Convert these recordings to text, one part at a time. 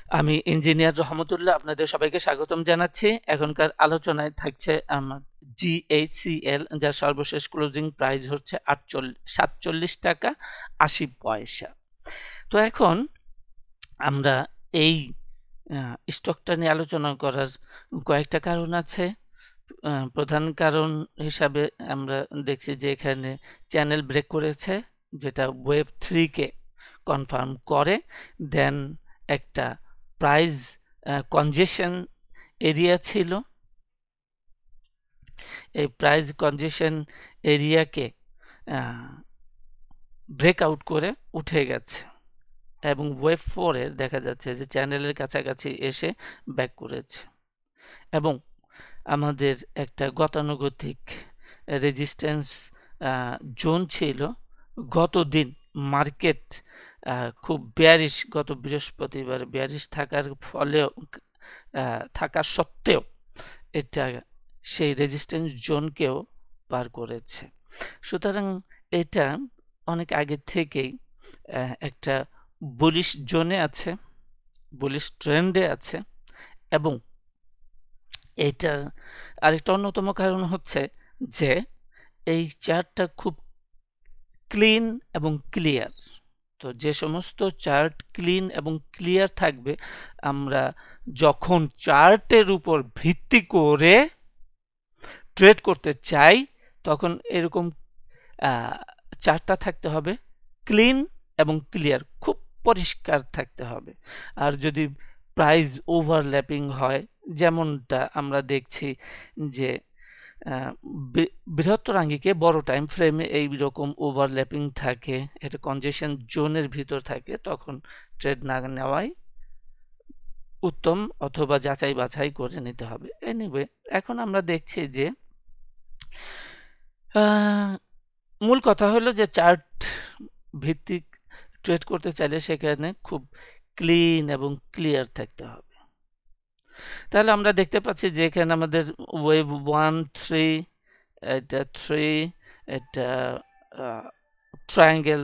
আমি ইঞ্জিনিয়ার রহমতুল্লাহ আপনাদের সবাইকে স্বাগতম জানাচ্ছি। এখনকার আলোচনায় থাকছে আমার জিএইচসিএল, যার সর্বশেষ ক্লোজিং প্রাইস হচ্ছে 47 টাকা 80 পয়সা। তো এখন আমরা এই স্টকটা নিয়ে আলোচনা করার কয়েকটা কারণ আছে। প্রধান কারণ হিসাবে আমরা দেখছি যে এখানে চ্যানেল ব্রেক করেছে, যেটা ওয়েব 3 কে কনফার্ম করে। দেন একটা প্রাইস কনজেশন এরিয়া ছিল, এই প্রাইস কনজেশন এরিয়াকে ব্রেকআউট করে উঠে গেছে এবং ওয়েব 4 এর দেখা যাচ্ছে যে চ্যানেলের কাছাকাছি এসে ব্যাক করেছে এবং আমাদের একটা গতানুগতিক রেজিস্ট্যান্স জোন ছিল। গতদিন মার্কেট খুব বেয়ারিশ, গত বৃহস্পতিবার বেয়ারিশ থাকার ফলেও থাকা সত্ত্বেও এটা সেই রেজিস্ট্যান্স জোনকেও পার করেছে। সুতরাং এটা অনেক আগে থেকেই একটা বুলিশ জোনে আছে, বুলিশ ট্রেন্ডে আছে। এবং এইটার আরেকটা অন্যতম কারণ হচ্ছে যে এই চার্টটা খুব ক্লিন এবং ক্লিয়ার। তো যে সমস্ত চার্ট ক্লিন এবং ক্লিয়ার থাকবে, আমরা যখন চার্টের উপর ভিত্তি করে ট্রেড করতে চাই তখন এরকম চার্টটা থাকতে হবে ক্লিন এবং ক্লিয়ার, খুব পরিষ্কার থাকতে হবে। আর যদি প্রাইস ওভারল্যাপিং হয়, যেমনটা আমরা দেখছি যে বৃহত্তর আঙ্গিকে বড় টাইম ফ্রেমে এই রকম ওভারল্যাপিং থাকে, এটা কনজেশন জোনের ভিতর থাকে, তখন ট্রেড না নেওয়াই উত্তম, অথবা যাচাই বাছাই করে নিতে হবে। এনিওয়ে, এখন আমরা দেখছি যে মূল কথা হলো যে চার্ট ভিত্তিক ট্রেড করতে চাইলে সেখানে খুব ক্লিন এবং ক্লিয়ার থাকতে হবে। তাহলে আমরা দেখতে পাচ্ছি যে এখানে আমাদের ওয়েভ 1 3, এটা 3, এটা ট্রায়াঙ্গেল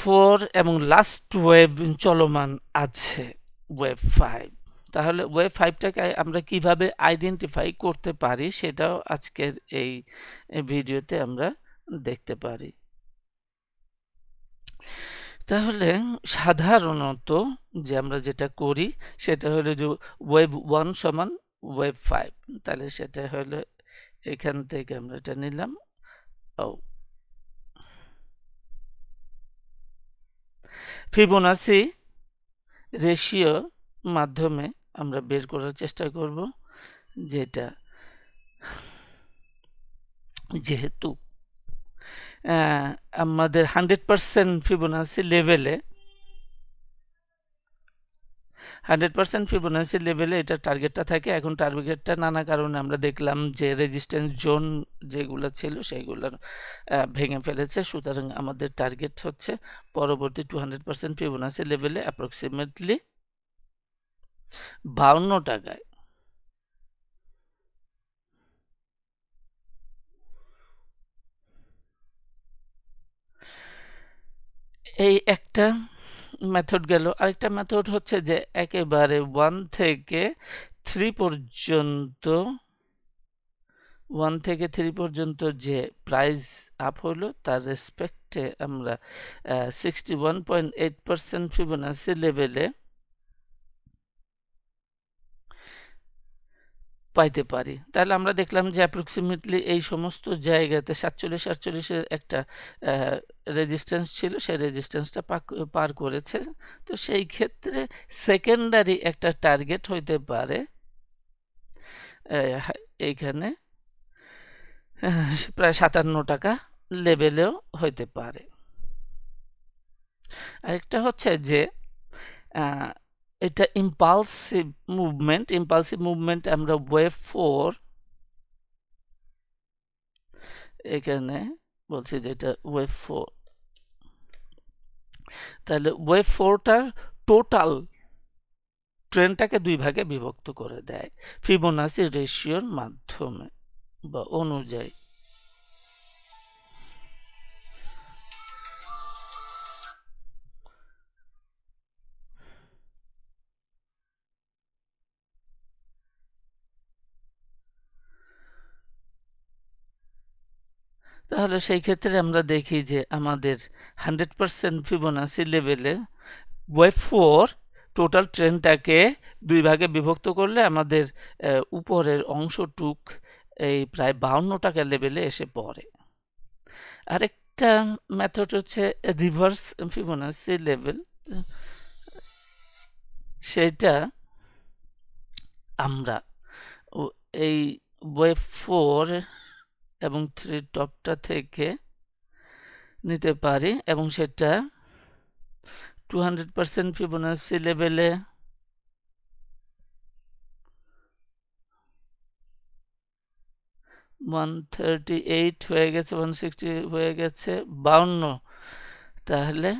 4 এবং লাস্ট ওয়েভ চলমান আছে ওয়েভ 5। তাহলে ওয়েভ 5টাকে আমরা কিভাবে আইডেন্টিফাই করতে পারি সেটাও আজকের এই ভিডিওতে আমরা দেখতে পারি। তাহলে সাধারণত যে আমরা যেটা করি সেটা হলো যে ওয়েভ 1 সমান ওয়েভ 5, তাহলে সেটা হলো এখান থেকে আমরা এটা নিলাম। ফিবোনাসি রেশিও মাধ্যমে আমরা বের করার চেষ্টা করব, যেটা যেহেতু আমাদের 100% ফিবোনাসি লেভেলে 100% ফিবোনাসি লেভেলে এটা টার্গেটটা থাকে। এখন টার্গেটটা নানা কারণে আমরা দেখলাম যে রেজিস্ট্যান্স জোন যেগুলো ছিল সেগুলো ভেঙে ফেলেছে। সুতরাং আমাদের টার্গেট হচ্ছে পরবর্তী 200% ফিবোনাসি লেভেলে অ্যাপ্রক্সিমেটলি 52 টাকায়। এই একটা মেথড গেল। আরেকটা মেথড হচ্ছে যে একেবারে 1 থেকে 3 পর্যন্ত 1 থেকে 3 পর্যন্ত যে প্রাইস আপ হলো তার রেসপেক্টে আমরা 61.8% ফিবোনাসি লেভেলে পাইতে পারি। তাহলে আমরা দেখলাম যে অ্যাপ্রক্সিমেটলি এই সমস্ত জায়গাতে 47-48 এর একটা রেজিস্ট্যান্স ছিল, সেই রেজিস্ট্যান্সটা পার করেছে। তো সেই ক্ষেত্রে সেকেন্ডারি একটা টার্গেট হইতে পারে এইখানে প্রায় 57 টাকা লেভেলেও হইতে পারে। আরেকটা হচ্ছে যে এটা ইম্পালসিভ মুভমেন্ট আমরা ওয়েভ 4 এখানে বলছি যে এটা ওয়েভ 4। তাহলে ওয়েভ 4টার টোটাল ট্রেনটাকে দুই ভাগে বিভক্ত করে দেয় ফিবোনাসি রেশিওর মাধ্যমে বা অনুযায়ী। তাহলে সেই ক্ষেত্রে আমরা দেখি যে আমাদের 100% ফিবোনাসি লেভেলে ওয়েভ 4 টোটাল ট্রেনটাকে 2 ভাগে বিভক্ত করলে আমাদের উপরের অংশটুক এই প্রায় 52 টাকা লেভেলে এসে পড়ে। আরেকটা মেথড হচ্ছে রিভার্স ফিবোনাসি লেভেল, সেটা আমরা এই ওয়েভ 4 এবং 3 টপটা থেকে নিতে পারি এবং সেটা 200% ফিবোনাসি লেভেলে 138 হয়ে গেছে, 160 হয়ে গেছে, 52। তাহলে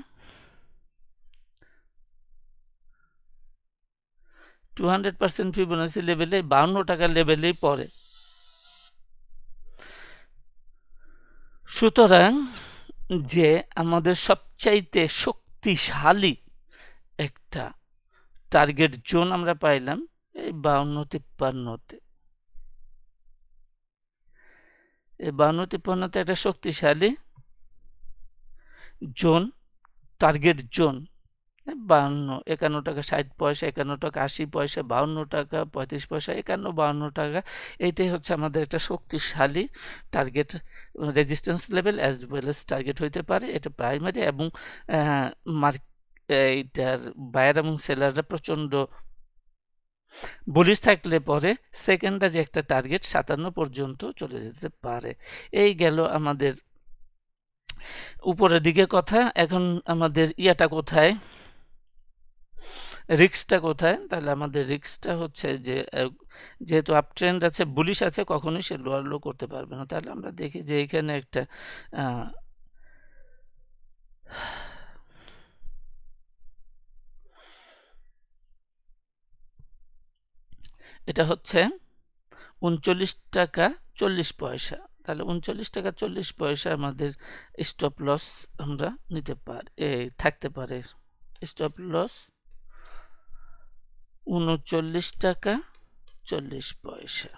200% ফিবোনাসি লেভেলে 52 টাকা লেভেলেই পড়ে। সুতরাং যে আমাদের সবচাইতে শক্তিশালী একটা টার্গেট জোন আমরা পাইলাম এই 52-53-তে। এই 52-53-তে একটা শক্তিশালী জোন, টার্গেট জোন 52, 51 টাকা 60 পয়সা, 51 টাকা 80 পয়সা, 52 টাকা 35 পয়সা, 51, 52 টাকা। এইটাই হচ্ছে আমাদের একটা শক্তিশালী target resistance level as well as target হইতে পারে। এটা প্রাইমারি এবং এইটার বায়ার এবং সেলাররা প্রচণ্ড বুলিশ থাকলে পরে সেকেন্ডারি একটা টার্গেট 57 পর্যন্ত চলে যেতে পারে। এই গেল আমাদের উপরের দিকে কথা। এখন আমাদের ইয়াটা কোথায়, রিস্কটা কোথায়? তাহলে আমাদের রিস্কটা হচ্ছে যে যেহেতু আপ ট্রেন্ড আছে, বুলিশ আছে, কখনোই সে লোয়ার লো করতে পারবে না। তাহলে আমরা দেখি যে এখানে একটা এটা হচ্ছে 39 টাকা 40 পয়সা। তাহলে 39 টাকা 40 পয়সা আমাদের স্টপ লস আমরা নিতে পারি, থাকতে পারে। স্টপ লস 39 টাকা 40 পয়সা।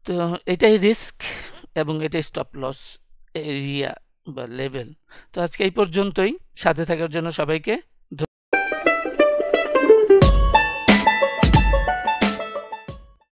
তো এটাই রিস্ক এবং এটাই স্টপ লস এরিয়া বা লেভেল। তো আজকে এই পর্যন্তই। সাথে থাকার জন্য সবাইকে